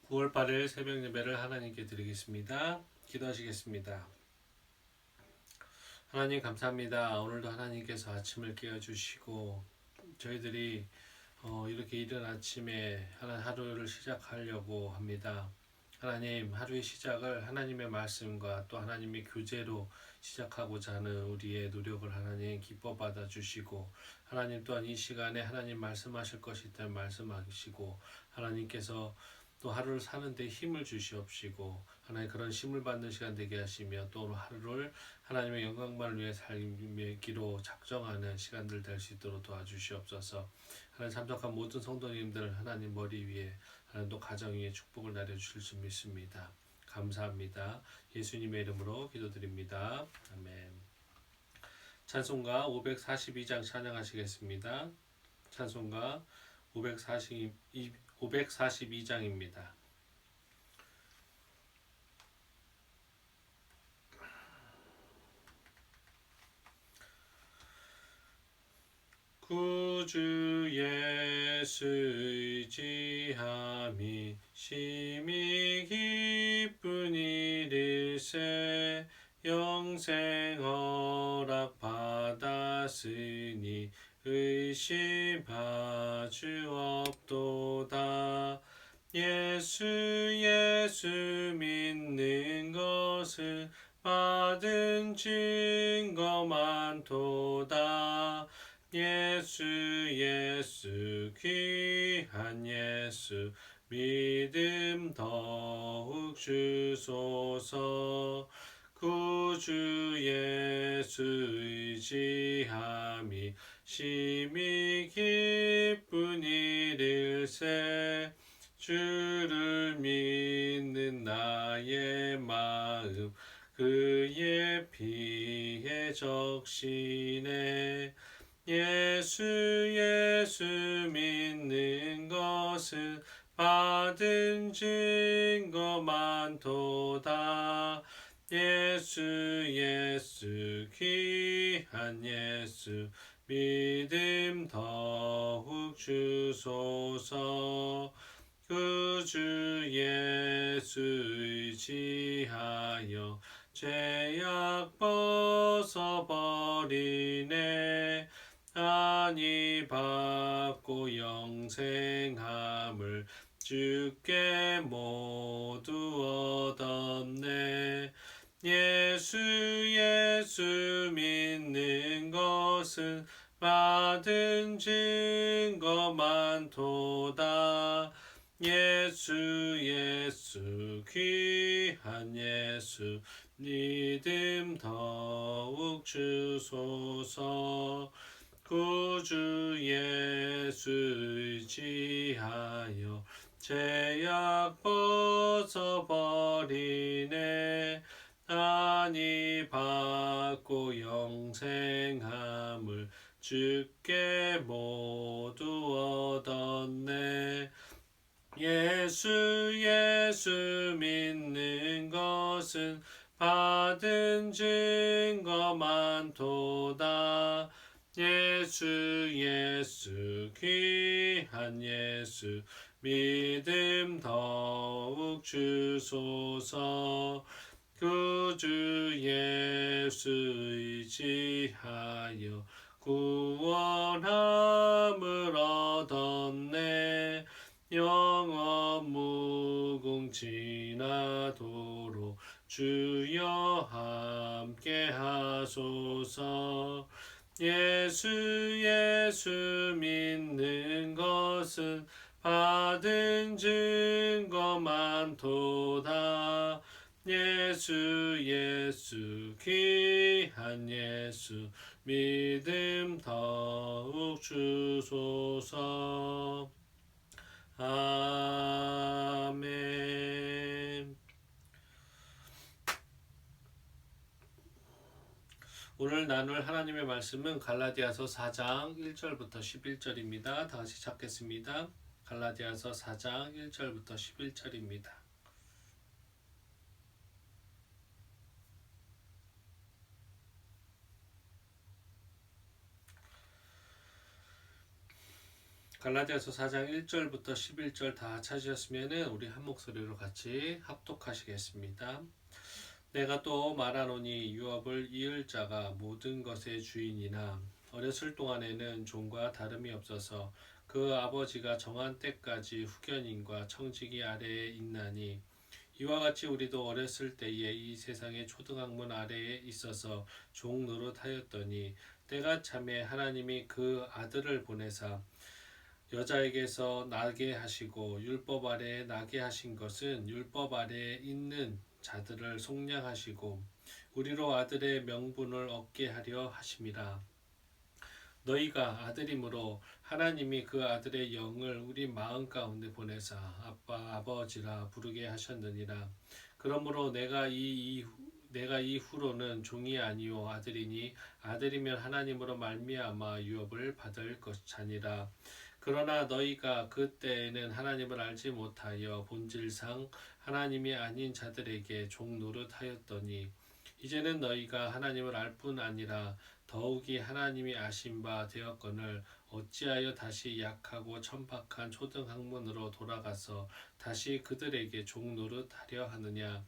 9월 8일 새벽 예배를 하나님께 드리겠습니다. 기도하시겠습니다. 하나님 감사합니다. 오늘도 하나님께서 아침을 깨워주시고 저희들이 이렇게 이른 아침에 하루를 시작하려고 합니다. 하나님, 하루의 시작을 하나님의 말씀과 또 하나님의 교제로 시작하고자 하는 우리의 노력을 하나님 기뻐 받아 주시고, 하나님 또한 이 시간에 하나님 말씀하실 것이 있다면 말씀하시고, 하나님께서 또 하루를 사는데 힘을 주시옵시고, 하나님 그런 힘을 받는 시간 되게 하시며, 또 하루를 하나님의 영광만을 위해 살기로 작정하는 시간들 될 수 있도록 도와주시옵소서. 하나님 참석한 모든 성도님들 하나님 머리 위에, 하나님도 가정 위에 축복을 내려주실 줄 믿습니다. 감사합니다. 예수님의 이름으로 기도드립니다. 아멘. 찬송가 542장 찬양하시겠습니다. 찬송가 542장입니다. 구주 예수 의지함이 심히 기쁜 일일세. 영생 허락 받았으니 의심하 주 없도다. 예수 믿는 것은 받은 증거 많도다. 예수 귀한 예수 믿음 더욱 주소서. 구주 예수 의지함이 심히 기쁜 일일세. 주를 믿는 나의 마음 그의 피에 적시네. 예수 믿는 것은 받은 증거 많도다. 예수 귀한 예수 믿음 더욱 주소서. 구주 예수 의지하여 죄악 벗어버리네. 안위 받고 영생함을 주께 모두 얻었네. 예수 믿는 것은 받은 증거 많도다. 예수 귀한 예수 믿음 더욱 주소서. 구주 예수 의지하여 죄악 벗어버리네. 안위 받고 영생함을 주께 모두 얻었네. 예수 믿는 것은 받은 증거 많도다. 예수 귀한 예수 믿음 더욱 주소서. 구주 예수 의지하여 구원함을 얻었네. 영원 무궁지나도록 주여 함께 하소서. 예수 믿는 것은 받은 증거 많도다. 예수 귀한 예수 믿음 더욱 주소서. 아멘. 오늘 나눌 하나님의 말씀은 갈라디아서 4장 1절부터 11절입니다. 다 같이 찾겠습니다. 갈라디아서 4장 1절부터 11절입니다. 갈라디아서 4장 1절부터 11절 다 찾으셨으면 우리 한 목소리로 같이 합독하시겠습니다. 내가 또 말하노니 유업을 이을 자가 모든 것의 주인이나 어렸을 동안에는 종과 다름이 없어서 그 아버지가 정한 때까지 후견인과 청지기 아래에 있나니 이와 같이 우리도 어렸을 때에 이 세상의 초등학문 아래에 있어서 종 노릇하였더니 때가 참에 하나님이 그 아들을 보내사 여자에게서 나게 하시고 율법 아래에 나게 하신 것은 율법 아래에 있는 자들을 속량하시고 우리로 아들의 명분을 얻게 하려 하심이라. 너희가 아들이므로 하나님이 그 아들의 영을 우리 마음 가운데 보내사 아빠 아버지라 부르게 하셨느니라. 그러므로 내가 이후로는 종이 아니요 아들이니 아들이면 하나님으로 말미암아 유업을 받을 것이니라. 그러나 너희가 그때에는 하나님을 알지 못하여 본질상 하나님이 아닌 자들에게 종 노릇하였더니 이제는 너희가 하나님을 알 뿐 아니라 더욱이 하나님이 아신 바 되었거늘 어찌하여 다시 약하고 천박한 초등학문으로 돌아가서 다시 그들에게 종 노릇하려 하느냐.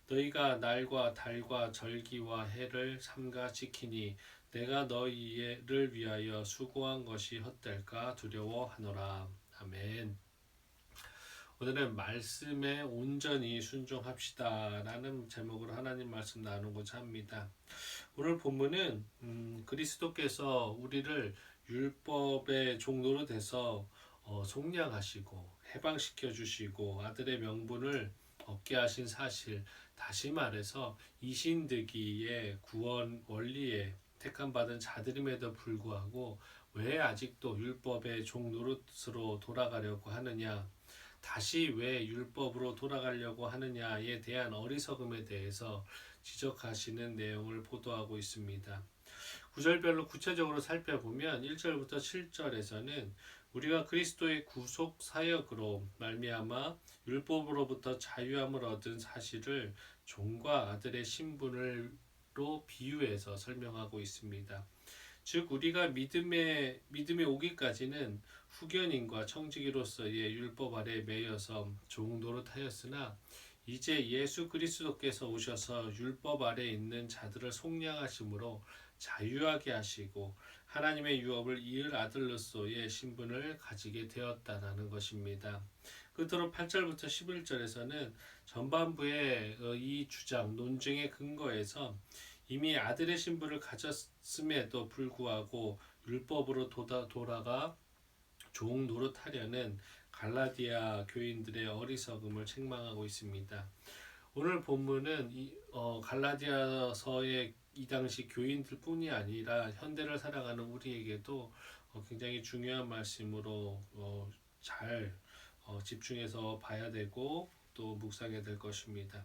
너희가 날과 달과 절기와 해를 삼가 지키니 내가 너희를 위하여 수고한 것이 헛될까 두려워하노라. 아멘. 오늘은 말씀에 온전히 순종합시다 라는 제목으로 하나님 말씀 나누고자 합니다. 오늘 본문은 그리스도께서 우리를 율법의 종로로 돼서 속량하시고 해방시켜 주시고 아들의 명분을 얻게 하신 사실, 다시 말해서 이신득이의 구원 원리에 택함받은 자들임에도 불구하고 왜 아직도 율법의 종 노릇으로 돌아가려고 하느냐, 다시 왜 율법으로 돌아가려고 하느냐에 대한 어리석음에 대해서 지적하시는 내용을 보도하고 있습니다. 구절별로 구체적으로 살펴보면 1절부터 7절에서는 우리가 그리스도의 구속 사역으로 말미암아 율법으로부터 자유함을 얻은 사실을 종과 아들의 신분으로 비유해서 설명하고 있습니다. 즉 우리가 믿음에 오기까지는 후견인과 청지기로서의 율법 아래 매여서 종 노릇하였으나 이제 예수 그리스도께서 오셔서 율법 아래 있는 자들을 속량하심으로 자유하게 하시고 하나님의 유업을 이을 아들로서의 신분을 가지게 되었다라는 것입니다. 끝으로 8절부터 11절에서는 전반부의 이 주장, 논증의 근거에서 이미 아들의 신분을 가졌음에도 불구하고 율법으로 돌아가 종 노릇하려는 갈라디아 교인들의 어리석음을 책망하고 있습니다. 오늘 본문은 갈라디아서의 이 당시 교인들 뿐이 아니라 현대를 살아가는 우리에게도 굉장히 중요한 말씀으로 잘 집중해서 봐야 되고 또 묵상해야 될 것입니다.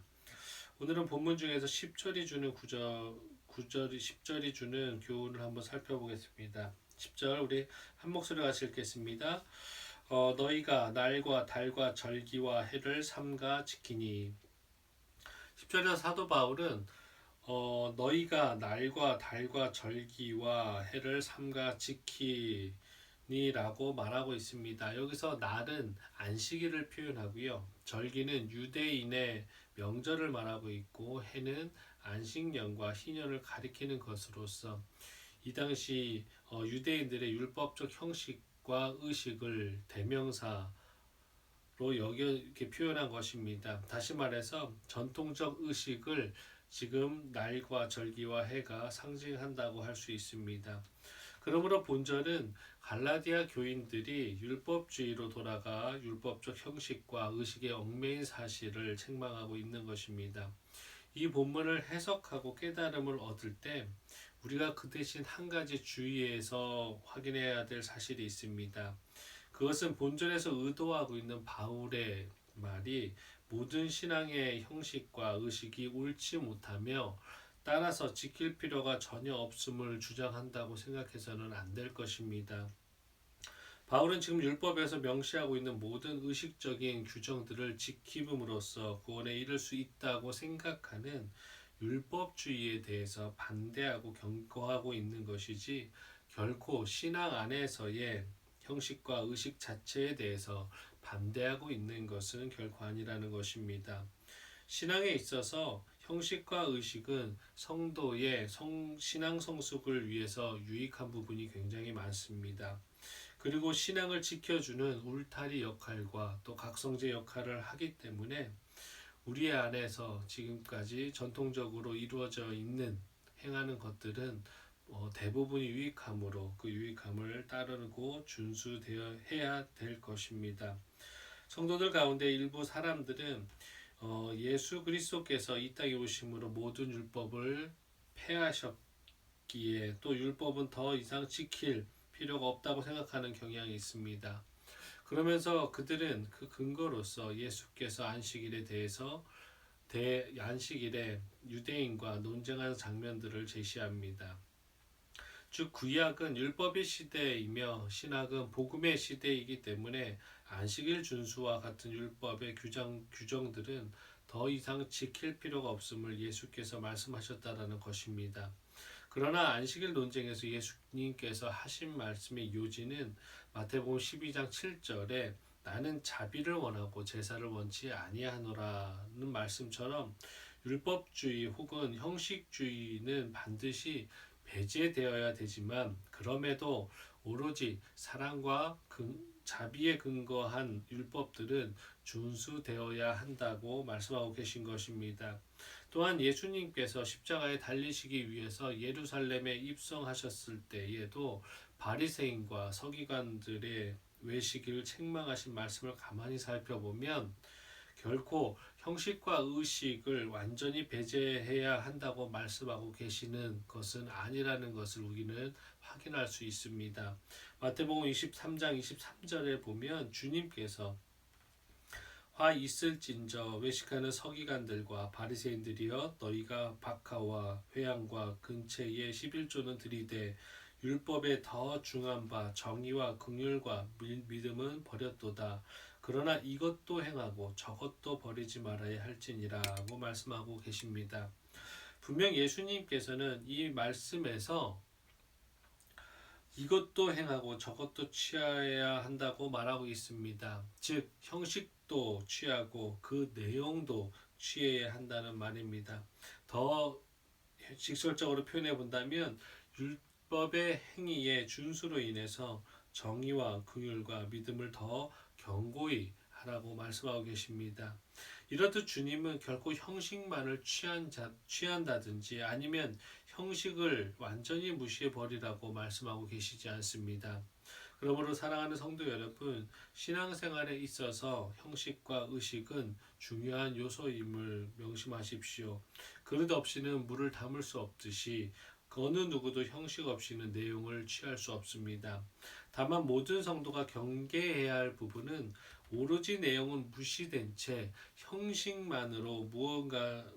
오늘은 본문 중에서 10절이 주는 10절이 주는 교훈을 한번 살펴보겠습니다. 10절 우리 한 목소리로 같이 읽겠습니다. 너희가 날과 달과 절기와 해를 삼가 지키니. 10절에서 사도 바울은 너희가 날과 달과 절기와 해를 삼가 지키니라고 말하고 있습니다. 여기서 날은 안식일을 표현하고요. 절기는 유대인의 명절을 말하고 있고 해는 안식년과 희년을 가리키는 것으로서 이 당시 유대인들의 율법적 형식과 의식을 대명사로 이렇게 표현한 것입니다. 다시 말해서 전통적 의식을 지금 날과 절기와 해가 상징한다고 할 수 있습니다. 그러므로 본절은 갈라디아 교인들이 율법주의로 돌아가 율법적 형식과 의식의 얽매인 사실을 책망하고 있는 것입니다. 이 본문을 해석하고 깨달음을 얻을 때 우리가 그 대신 한 가지 주의해서 확인해야 될 사실이 있습니다. 그것은 본절에서 의도하고 있는 바울의 말이 모든 신앙의 형식과 의식이 옳지 못하며 따라서 지킬 필요가 전혀 없음을 주장한다고 생각해서는 안 될 것입니다. 바울은 지금 율법에서 명시하고 있는 모든 의식적인 규정들을 지킴으로써 구원에 이를 수 있다고 생각하는 율법주의에 대해서 반대하고 경고하고 있는 것이지 결코 신앙 안에서의 형식과 의식 자체에 대해서 반대하고 있는 것은 결코 아니라는 것입니다. 신앙에 있어서 형식과 의식은 성도의 신앙 성숙을 위해서 유익한 부분이 굉장히 많습니다. 그리고 신앙을 지켜주는 울타리 역할과 또 각성제 역할을 하기 때문에 우리 안에서 지금까지 전통적으로 이루어져 있는 행하는 것들은 대부분이 유익함으로 그 유익함을 따르고 준수되어 해야 될 것입니다. 성도들 가운데 일부 사람들은 예수 그리스도께서 이 땅에 오심으로 모든 율법을 폐하셨기에 또 율법은 더 이상 지킬 필요가 없다고 생각하는 경향이 있습니다. 그러면서 그들은 그 근거로서 예수께서 안식일에 대해서 안식일에 유대인과 논쟁하는 장면들을 제시합니다. 즉 구약은 율법의 시대이며 신학은 복음의 시대이기 때문에 안식일 준수와 같은 율법의 규정들은 더 이상 지킬 필요가 없음을 예수께서 말씀하셨다라는 것입니다. 그러나 안식일 논쟁에서 예수님께서 하신 말씀의 요지는 마태복음 12장 7절에 나는 자비를 원하고 제사를 원치 아니하노라는 말씀처럼 율법주의 혹은 형식주의는 반드시 배제되어야 되지만 그럼에도 오로지 사랑과 자비에 근거한 율법들은 준수되어야 한다고 말씀하고 계신 것입니다. 또한 예수님께서 십자가에 달리시기 위해서 예루살렘에 입성하셨을 때에도 바리새인과 서기관들의 외식을 책망하신 말씀을 가만히 살펴보면 결코 형식과 의식을 완전히 배제해야 한다고 말씀하고 계시는 것은 아니라는 것을 우리는 확인할 수 있습니다. 마태복음 23장 23절에 보면 주님께서 화 있을진저 외식하는 서기관들과 바리새인들이여 너희가 박하와 회양과 근체에 11조는 들이되 율법에 더 중한 바 정의와 긍휼과 믿음은 버렸도다. 그러나 이것도 행하고 저것도 버리지 말아야 할지니라고 말씀하고 계십니다. 분명 예수님께서는 이 말씀에서 이것도 행하고 저것도 취해야 한다고 말하고 있습니다. 즉 형식도 취하고 그 내용도 취해야 한다는 말입니다. 더 직설적으로 표현해 본다면 율법의 행위의 준수로 인해서 정의와 긍휼과 믿음을 더 견고히 하라고 말씀하고 계십니다. 이렇듯 주님은 결코 형식만을 취한다든지 아니면 형식을 완전히 무시해 버리라고 말씀하고 계시지 않습니다. 그러므로 사랑하는 성도 여러분, 신앙생활에 있어서 형식과 의식은 중요한 요소임을 명심하십시오. 그릇 없이는 물을 담을 수 없듯이 어느 누구도 형식 없이는 내용을 취할 수 없습니다. 다만 모든 성도가 경계해야 할 부분은 오로지 내용은 무시된 채 형식만으로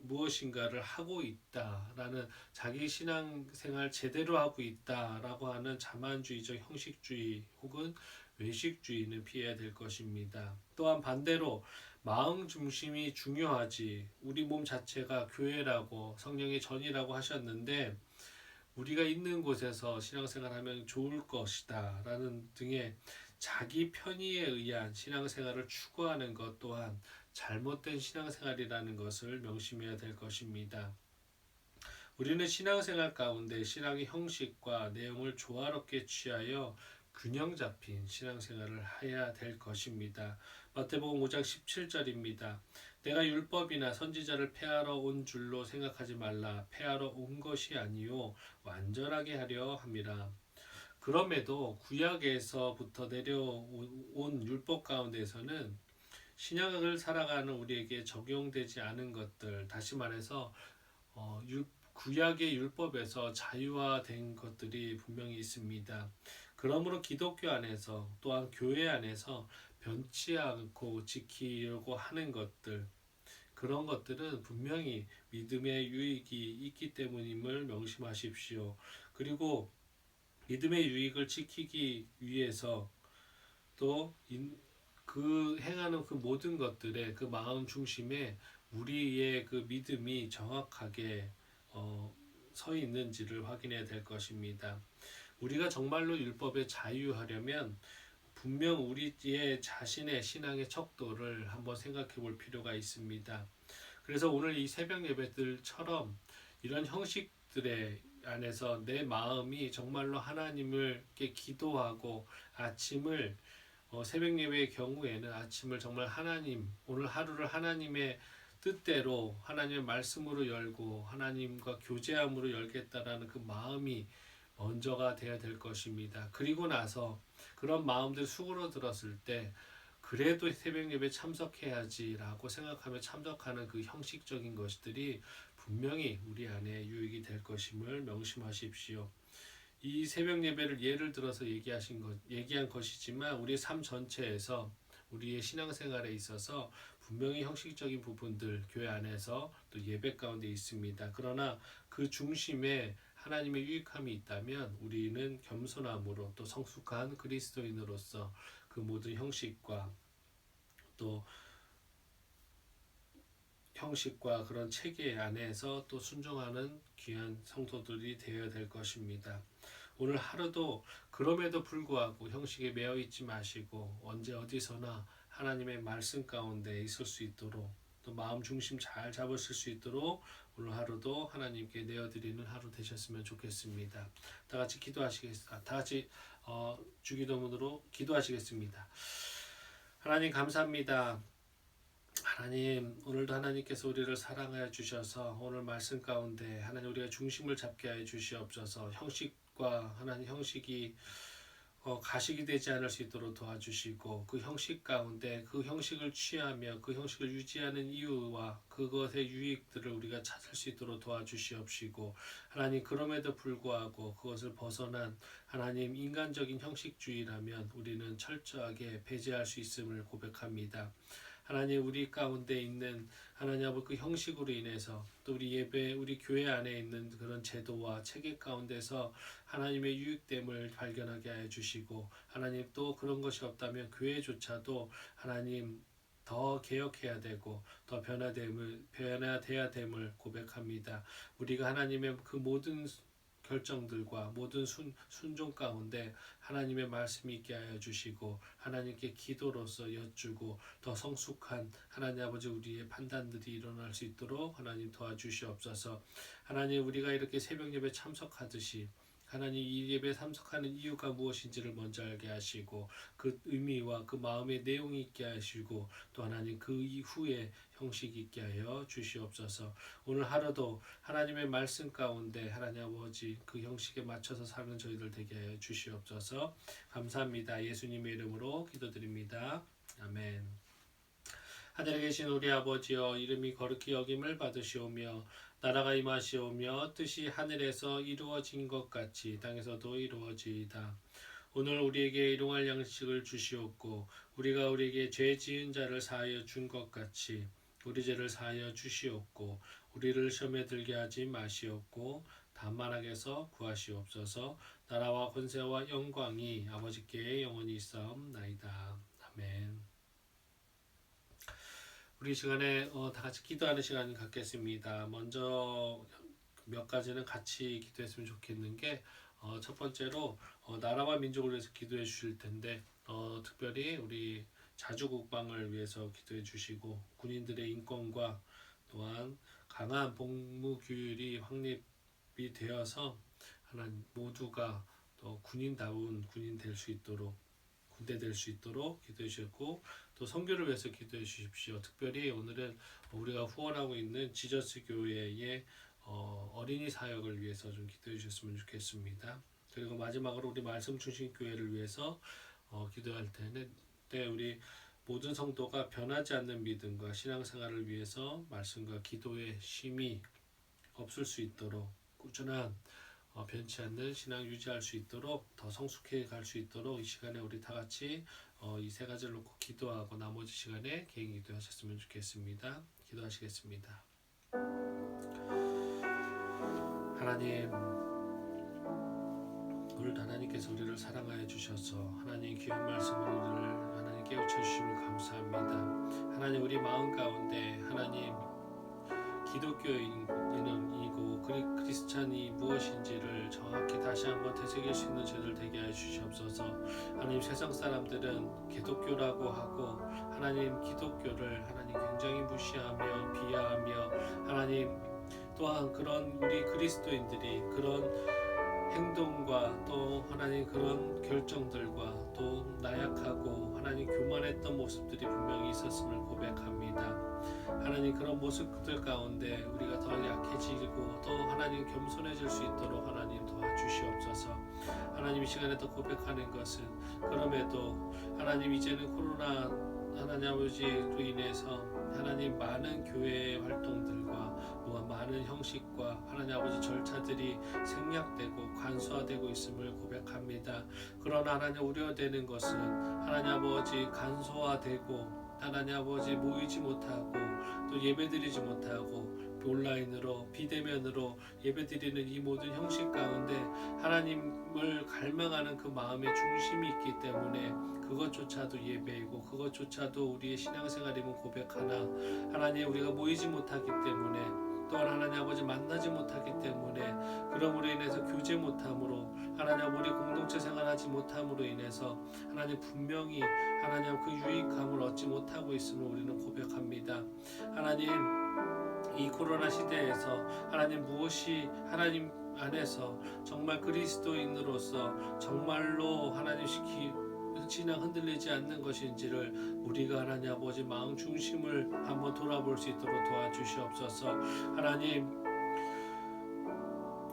무엇인가를 하고 있다라는 자기 신앙생활 제대로 하고 있다라고 하는 자만주의적 형식주의 혹은 외식주의는 피해야 될 것입니다. 또한 반대로 마음 중심이 중요하지 우리 몸 자체가 교회라고 성령의 전이라고 하셨는데 우리가 있는 곳에서 신앙생활하면 좋을 것이다 라는 등의 자기 편의에 의한 신앙생활을 추구하는 것 또한 잘못된 신앙생활이라는 것을 명심해야 될 것입니다. 우리는 신앙생활 가운데 신앙의 형식과 내용을 조화롭게 취하여 균형 잡힌 신앙생활을 해야 될 것입니다. 마태복음 5장 17절입니다. 내가 율법이나 선지자를 폐하러 온 줄로 생각하지 말라. 폐하러 온 것이 아니요 완전하게 하려 함이라. 그럼에도 구약에서부터 내려온 율법 가운데서는 신약을 살아가는 우리에게 적용되지 않은 것들, 다시 말해서 구약의 율법에서 자유화된 것들이 분명히 있습니다. 그러므로 기독교 안에서 또한 교회 안에서 변치 않고 지키려고 하는 것들, 그런 것들은 분명히 믿음의 유익이 있기 때문임을 명심하십시오. 그리고 믿음의 유익을 지키기 위해서 또 그 행하는 그 모든 것들의 그 마음 중심에 우리의 그 믿음이 정확하게 서 있는지를 확인해야 될 것입니다. 우리가 정말로 율법에 자유하려면 분명 우리의 자신의 신앙의 척도를 한번 생각해 볼 필요가 있습니다. 그래서 오늘 이 새벽 예배들처럼 이런 형식들의 안에서 내 마음이 정말로 하나님을 기도하고 아침을 새벽 예배의 경우에는 아침을 정말 하나님, 오늘 하루를 하나님의 뜻대로 하나님의 말씀으로 열고 하나님과 교제함으로 열겠다라는 그 마음이 먼저가 되어야 될 것입니다. 그리고 나서 그런 마음들 수그러들었을 때 그래도 새벽 예배 참석해야지라고 생각하며 참석하는 그 형식적인 것들이 분명히 우리 안에 유익이 될 것임을 명심하십시오. 이 새벽 예배를 예를 들어서 얘기한 것이지만 우리의 삶 전체에서 우리의 신앙생활에 있어서 분명히 형식적인 부분들 교회 안에서 또 예배 가운데 있습니다. 그러나 그 중심에 하나님의 유익함이 있다면 우리는 겸손함으로 또 성숙한 그리스도인으로서 그 모든 형식과 또 그런 체계 안에서 또 순종하는 귀한 성도들이 되어야 될 것입니다. 오늘 하루도 그럼에도 불구하고 형식에 매여 있지 마시고 언제 어디서나 하나님의 말씀 가운데 있을 수 있도록 또 마음 중심 잘 잡으실 수 있도록 오늘 하루도 하나님께 내어드리는 하루 되셨으면 좋겠습니다. 다 같이 기도하시겠습니다. 다 같이 주기도문으로 기도하시겠습니다. 하나님 감사합니다. 하나님 오늘도 하나님께서 우리를 사랑하여 주셔서 오늘 말씀 가운데 하나님 우리가 중심을 잡게 하여 주시옵소서. 형식과 하나님 형식이 가식이 되지 않을 수 있도록 도와주시고 그 형식 가운데 그 형식을 취하며 그 형식을 유지하는 이유와 그것의 유익들을 우리가 찾을 수 있도록 도와주시옵시고 하나님 그럼에도 불구하고 그것을 벗어난 하나님 인간적인 형식주의라면 우리는 철저하게 배제할 수 있음을 고백합니다. 하나님 우리 가운데 있는 하나님 아버지 그 형식으로 인해서 또 우리 예배 우리 교회 안에 있는 그런 제도와 체계 가운데서 하나님의 유익됨을 발견하게 하여 주시고 하나님 또 그런 것이 없다면 교회조차도 하나님 더 개혁해야 되고 더 변화돼야 됨을 고백합니다. 우리가 하나님의 그 모든 결정들과 모든 순종 가운데 하나님의 말씀이 있게 하여 주시고 하나님께 기도로서 여쭈고 더 성숙한 하나님 아버지 우리의 판단들이 일어날 수 있도록 하나님 도와주시옵소서. 하나님 우리가 이렇게 새벽 예배 참석하듯이 하나님 이 예배에 참석하는 이유가 무엇인지를 먼저 알게 하시고 그 의미와 그 마음의 내용이 있게 하시고 또 하나님 그 이후에 형식이 있게 하여 주시옵소서. 오늘 하루도 하나님의 말씀 가운데 하나님 아버지 그 형식에 맞춰서 사는 저희들 되게 하여 주시옵소서. 감사합니다. 예수님의 이름으로 기도드립니다. 아멘. 하늘에 계신 우리 아버지여 이름이 거룩히 여김을 받으시오며 나라가 임하시오며 뜻이 하늘에서 이루어진 것 같이 땅에서도 이루어지이다. 오늘 우리에게 일용할 양식을 주시옵고 우리가 우리에게 죄 지은 자를 사하여 준 것 같이 우리 죄를 사하여 주시옵고 우리를 시험에 들게 하지 마시옵고 다만 악에서 구하시옵소서. 나라와 권세와 영광이 아버지께 영원히 있사옵나이다. 아멘. 우리 시간에 다 같이 기도하는 시간을 갖겠습니다. 먼저 몇 가지는 같이 기도했으면 좋겠는 게 첫 번째로 나라와 민족을 위해서 기도해 주실 텐데 특별히 우리 자주 국방을 위해서 기도해 주시고 군인들의 인권과 또한 강한 복무 규율이 확립이 되어서 하나님 모두가 또 군인다운 군인 될 수 있도록 군대 될 수 있도록 기도해 주셨고 또 선교를 위해서 기도해 주십시오. 특별히 오늘은 우리가 후원하고 있는 지저스 교회의 어린이 사역을 위해서 좀 기도해 주셨으면 좋겠습니다. 그리고 마지막으로 우리 말씀 중심 교회를 위해서 기도할 때는 우리 모든 성도가 변하지 않는 믿음과 신앙생활을 위해서 말씀과 기도의 쉼이 없을 수 있도록 꾸준한 변치 않는 신앙 유지할 수 있도록 더 성숙해 갈 수 있도록 이 시간에 우리 다 같이 이 세 가지를 놓고 기도하고 나머지 시간에 개인 기도하셨으면 좋겠습니다. 기도하시겠습니다. 하나님 오늘도 하나님께서 우리를 사랑하여 주셔서 하나님 귀한 말씀으로 우리를 하나님 깨우쳐 주심을 감사합니다. 하나님 우리 마음 가운데 하나님 기독교인이고 크리스찬이 무엇인지를 정확히 다시 한번 되새길 수 있는 저희들 되게 해 주시옵소서. 하나님, 세상 사람들은 기독교라고 하고 하나님 기독교를 하나님 굉장히 무시하며 비하하며 하나님 또한 그런 우리 그리스도인들이 그런 행동과 또 하나님 그런 결정들과 또 나약하고 하나님 교만했던 모습들이 분명히 있었음을 고백합니다. 하나님, 그런 모습들 가운데 우리가 더 약해지고 또 하나님 겸손해질 수 있도록 하나님 도와주시옵소서. 하나님, 이 시간에 또 고백하는 것은 그럼에도 하나님 이제는 코로나 하나님 아버지로 인해서 하나님 많은 교회의 활동들과 많은 형식과 하나님 아버지 절차들이 생략되고 간소화되고 있음을 고백합니다. 그러나 하나님 우려되는 것은 하나님 아버지 간소화되고 하나님 아버지 모이지 못하고 또 예배드리지 못하고 온라인으로 비대면으로 예배드리는 이 모든 형식 가운데 하나님을 갈망하는 그 마음의 중심이 있기 때문에 그것조차도 예배이고 그것조차도 우리의 신앙생활임을 고백하나 하나님 우리가 모이지 못하기 때문에 또한 하나님 아버지 만나지 못하기 때문에 그러므로 인해서 교제 못함으로 하나님 우리 공동체 생활하지 못함으로 인해서 하나님 분명히 하나님 그 유익함을 얻지 못하고 있음을 우리는 고백합니다. 하나님, 이 코로나 시대에서 하나님 무엇이 하나님 안에서 정말 그리스도인으로서 정말로 하나님 신앙 흔들리지 않는 것인지를 우리가 하나님 아버지 마음 중심을 한번 돌아볼 수 있도록 도와주시옵소서. 하나님,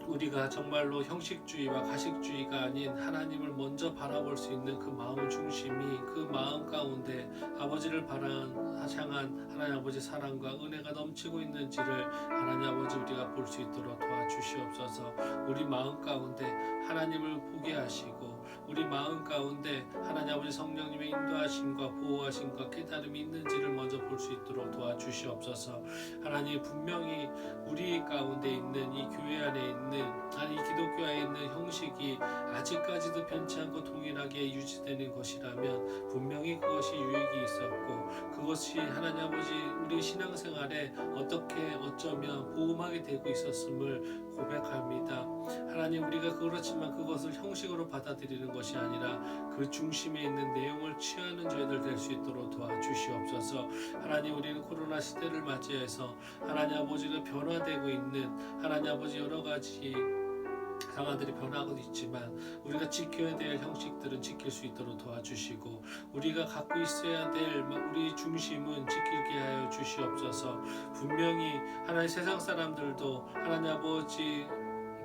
우리가 정말로 형식주의와 가식주의가 아닌 하나님을 먼저 바라볼 수 있는 그 마음 중심이 그 마음 가운데 아버지를 향한 하나님 아버지 사랑과 은혜가 넘치고 있는지를 하나님 아버지 우리가 볼 수 있도록 도와주시옵소서. 우리 마음 가운데 하나님을 보게 하시고 우리 마음 가운데 하나님 아버지 성령님의 인도하심과 보호하심과 깨달음이 있는지를 먼저 볼 수 있도록 도와주시옵소서. 하나님, 분명히 우리 가운데 있는 이 교회 안에 있는 아니 기독교 안에 있는 형식이 아직까지도 변치 않고 동일하게 유지되는 것이라면 분명히 그것이 유익이 있었고 그것이 하나님 아버지 우리 신앙생활에 어떻게 어쩌면 보험하게 되고 있었음을 고백합니다. 하나님, 우리가 그렇지만 그것을 형식으로 받아들이는 것이 아니라 그 중심에 있는 내용을 취하는 저희들 될 수 있도록 도와주시옵소서. 하나님, 우리는 코로나 시대를 맞이해서 하나님 아버지가 변화되고 있는 하나님 아버지 여러 가지 상황들이 변하고 있지만 우리가 지켜야 될 형식들은 지킬 수 있도록 도와주시고 우리가 갖고 있어야 될 우리 중심은 지키게 하여 주시옵소서. 분명히 하나님 세상 사람들도 하나님 아버지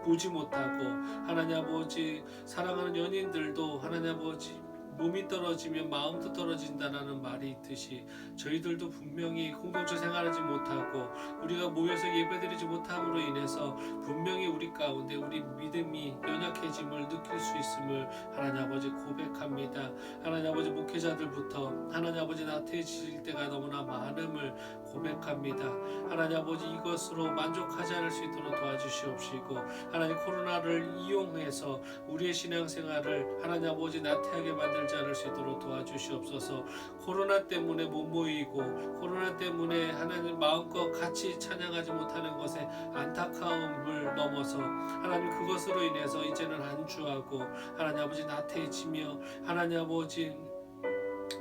보지 못하고 하나님 아버지 사랑하는 연인들도 하나님 아버지 몸이 떨어지면 마음도 떨어진다라는 말이 있듯이 저희들도 분명히 공동체 생활하지 못하고 우리가 모여서 예배드리지 못함으로 인해서 분명히 우리 가운데 우리 믿음이 연약해짐을 느낄 수 있음을 하나님 아버지 고백합니다. 하나님 아버지 목회자들부터 하나님 아버지 나태해질 때가 너무나 많음을 고백합니다. 하나님 아버지 이것으로 만족하지 않을 수 있도록 도와주시옵시고 하나님 코로나를 이용해서 우리의 신앙생활을 하나님 아버지 나태하게 만들지 않을 수 있도록 도와주시옵소서. 코로나 때문에 못 모이고 코로나 때문에 하나님 마음껏 같이 찬양하지 못하는 것에 안타까움을 넘어서 하나님 그것으로 인해서 이제는 안주하고 하나님 아버지 나태해지며 하나님 아버지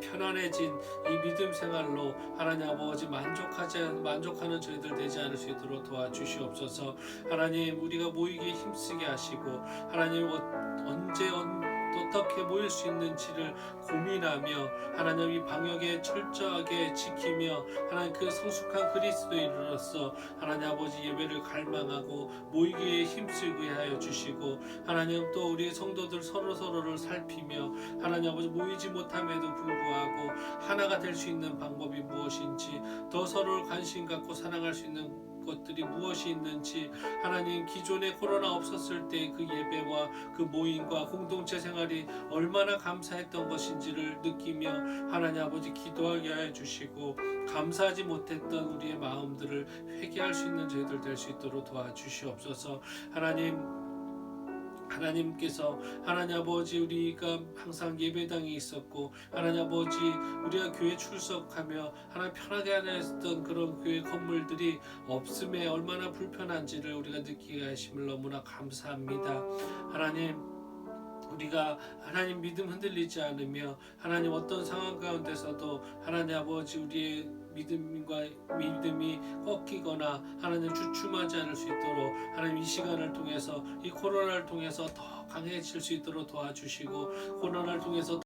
편안해진 이 믿음 생활로 하나님 아버지 만족하는 저희들 되지 않을 수 있도록 도와주시옵소서. 하나님, 우리가 모이기에 힘쓰게 하시고 하나님 언제 어떻게 모일 수 있는지를 고민하며 하나님 이 방역에 철저하게 지키며 하나님 그 성숙한 그리스도인으로서 하나님 아버지 예배를 갈망하고 모이기에 힘쓰게 하여 주시고 하나님 또 우리 성도들 서로를 살피며 하나님 아버지 모이지 못함에도 불구하고 하나가 될 수 있는 방법이 무엇인지 더 서로를 관심 갖고 사랑할 수 있는 것들이 무엇이 있는지 하나님 기존에 코로나 없었을 때 그 예배와 그 모임과 공동체 생활이 얼마나 감사했던 것인지를 느끼며 하나님 아버지 기도하게 하여 주시고 감사하지 못했던 우리의 마음들을 회개할 수 있는 저희들 될 수 있도록 도와주시옵소서. 하나님 하나님께서 하나님 아버지 우리가 항상 예배당이 있었고 하나님 아버지 우리가 교회 출석하며 하나님 편하게 하였던 그런 교회 건물들이 없음에 얼마나 불편한지를 우리가 느끼게 하심을 너무나 감사합니다. 하나님 우리가 하나님 믿음 흔들리지 않으며 하나님 어떤 상황 가운데서도 하나님 아버지 우리의 믿음이 꺾이거나 하나님 주춤하지 않을 수 있도록 하나님 이 시간을 통해서 이 코로나를 통해서 더 강해질 수 있도록 도와주시고 코로나를 통해서